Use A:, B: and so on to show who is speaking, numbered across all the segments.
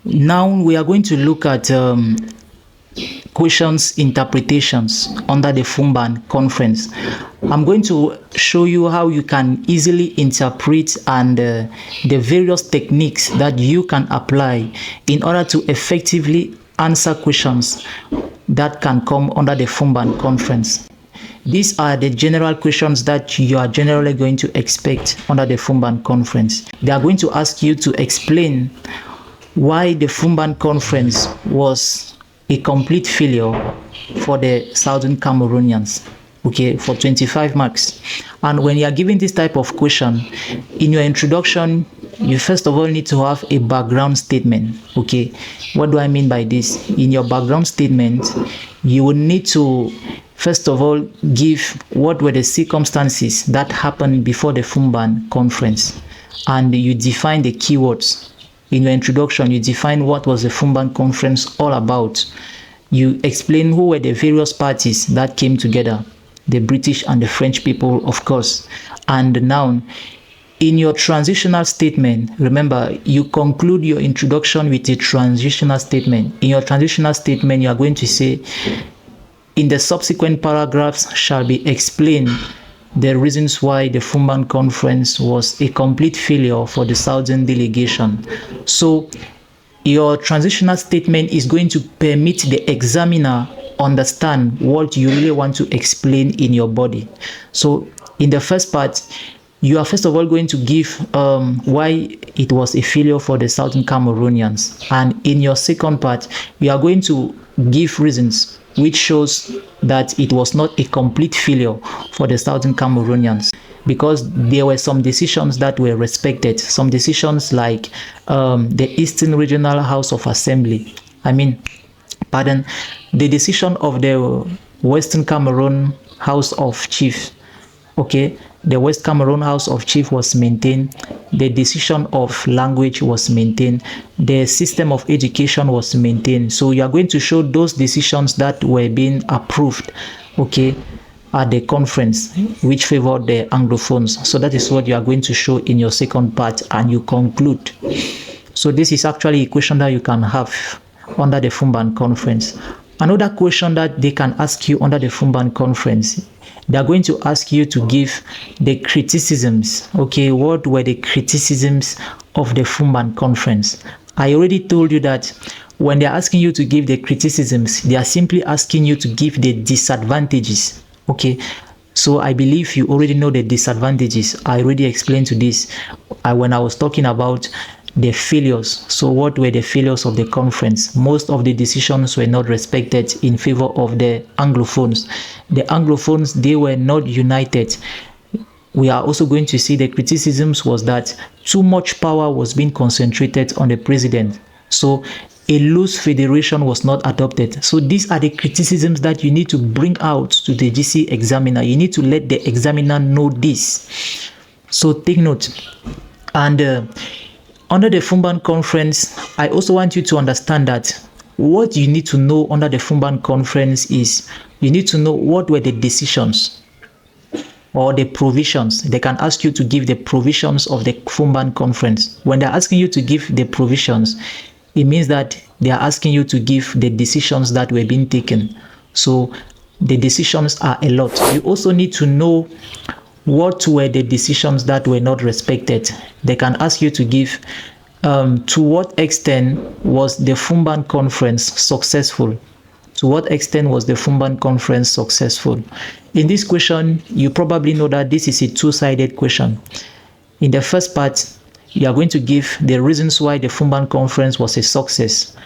A: Now we are going to look at questions interpretations under the FOUMBAN conference. I'm going to show you how you can easily interpret and the various techniques that you can apply in order to effectively answer questions that can come under the FOUMBAN conference. These are the general questions that you are generally going to expect under the FOUMBAN conference. They are going to ask you to explain why the FOUMBAN conference was a complete failure for the Southern Cameroonians, okay, for 25 marks. And when you are giving this type of question, in your introduction, you first of all need to have a background statement, okay? What do I mean by this? In your background statement, you will need to first of all give what were the circumstances that happened before the FOUMBAN conference, and you define the keywords. In your introduction, you define what was the FOUMBAN conference all about. You explain who were the various parties that came together, the British and the French people, of course. And now, in your transitional statement, remember, you conclude your introduction with a transitional statement. In your transitional statement, you are going to say, in the subsequent paragraphs shall be explained the reasons why the FOUMBAN conference was a complete failure for the Southern delegation. So your transitional statement is going to permit the examiner understand what you really want to explain in your body. So in the first part, you are first of all going to give why it was a failure for the Southern Cameroonians. And in your second part, you are going to give reasons which shows that it was not a complete failure for the Southern Cameroonians, because there were some decisions that were respected. Some decisions like the Eastern Regional House of Assembly. The decision of the Western Cameroon House of Chiefs. Okay, the West Cameroon House of Chiefs was maintained. The decision of language was maintained. The system of education was maintained. So you are going to show those decisions that were being approved, okay, at the conference, which favored the Anglophones. So that is what you are going to show in your second part, and you conclude. So this is actually a question that you can have under the FOUMBAN conference. Another question that they can ask you under the FOUMBAN conference, they are going to ask you to give the criticisms. Okay, what were the criticisms of the FOUMBAN conference? I already told you that when they're asking you to give the criticisms, they are simply asking you to give the disadvantages. Okay, so I believe you already know the disadvantages. I already explained to this when I was talking about the failures. So what were the failures of the conference? Most of the decisions were not respected in favor of the Anglophones. The Anglophones, they were not united. We are also going to see the criticisms was that too much power was being concentrated on the president. So a loose federation was not adopted. So these are the criticisms that you need to bring out to the GCE examiner. You need to let the examiner know this. So take note. And under the FOUMBAN conference, I also want you to understand that what you need to know under the FOUMBAN conference is you need to know what were the decisions or the provisions. They can ask you to give the provisions of the FOUMBAN conference. When they're asking you to give the provisions, it means that they are asking you to give the decisions that were being taken. So the decisions are a lot. You also need to know what were the decisions that were not respected. They can ask you to give to what extent was the FOUMBAN conference successful? To what extent was the FOUMBAN conference successful? In this question, you probably know that this is a two-sided question. In the first part, you are going to give the reasons why the FOUMBAN conference was a success.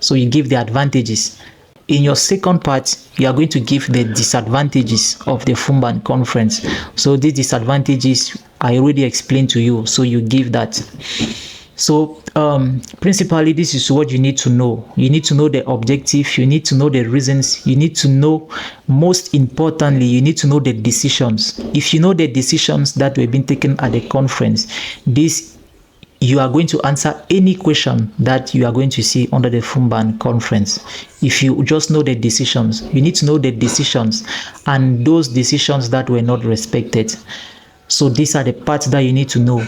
A: So you give the advantages. In your second part, you are going to give the disadvantages of the FOUMBAN conference. So these disadvantages I already explained to you, so you give that. So principally, this is what you need to know. You need to know the objective, you need to know the reasons, you need to know, most importantly, you need to know the decisions. If you know the decisions that were being taken at the conference, you are going to answer any question that you are going to see under the FOUMBAN conference. If you just know the decisions, you need to know the decisions and those decisions that were not respected. So these are the parts that you need to know.